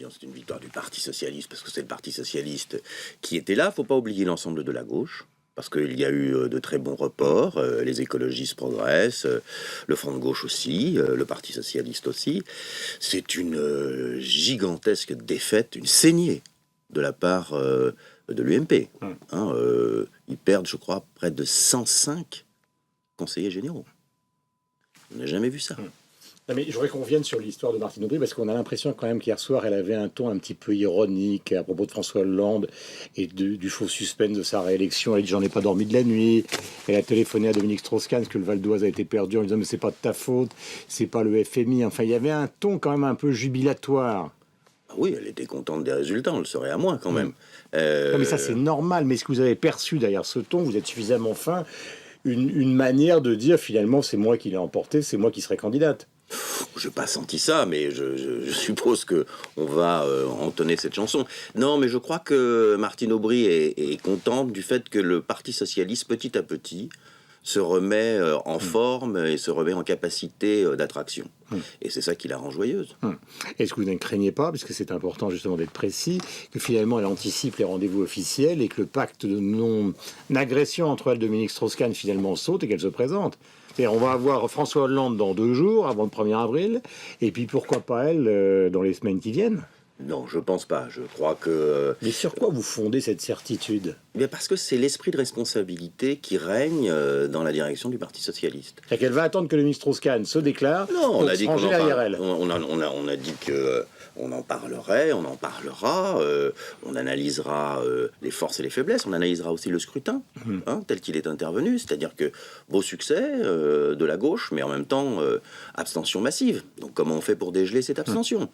dire c'est une victoire du Parti socialiste, parce que c'est le Parti socialiste qui était là. Faut pas oublier l'ensemble de la gauche, parce qu'il y a eu de très bons reports. Les écologistes progressent, le Front de gauche aussi, le Parti socialiste aussi. C'est une gigantesque défaite, une saignée de la part de l'UMP. Ils perdent, je crois, près de 105 conseillers généraux. On n'a jamais vu ça. Non, mais je voudrais qu'on revienne sur l'histoire de Martine Aubry, parce qu'on a l'impression quand même qu'hier soir, elle avait un ton un petit peu ironique à propos de François Hollande et du faux suspense de sa réélection. Elle a dit « j'en ai pas dormi de la nuit ». Elle a téléphoné à Dominique Strauss-Kahn, que le Val d'Oise a été perdu, en lui disant « mais c'est pas de ta faute, c'est pas le FMI ». Enfin, il y avait un ton quand même un peu jubilatoire. Oui, elle était contente des résultats, on le saurait à moins quand même. Non, mais ça, c'est normal. Mais est-ce que vous avez perçu derrière ce ton, vous êtes suffisamment fin, une manière de dire finalement c'est moi qui l'ai emporté, c'est moi qui serai candidate? Je n'ai pas senti ça, mais je suppose que on va entonner cette chanson. Non, mais je crois que Martine Aubry est contente du fait que le Parti socialiste, petit à petit, se remet en forme et se remet en capacité d'attraction. Et c'est ça qui la rend joyeuse. Est-ce que vous ne craignez pas, parce que c'est important justement d'être précis, que finalement elle anticipe les rendez-vous officiels et que le pacte de non-agression entre elle et Dominique Strauss-Kahn finalement saute et qu'elle se présente? C'est-à-dire, on va avoir François Hollande dans 2 jours, avant le 1er avril, et puis pourquoi pas elle dans les semaines qui viennent? Non, je pense pas. Je crois que... Mais sur quoi vous fondez cette certitude? Bien parce que c'est l'esprit de responsabilité qui règne dans la direction du Parti socialiste. C'est-à-dire qu'elle va attendre que le ministre Strauss-Kahn se déclare Non, on a dit qu'on derrière elle. on a dit que on en parlerait, on en parlera, on analysera les forces et les faiblesses, on analysera aussi le scrutin tel qu'il est intervenu, c'est-à-dire que beau succès de la gauche, mais en même temps abstention massive. Donc comment on fait pour dégeler cette abstention?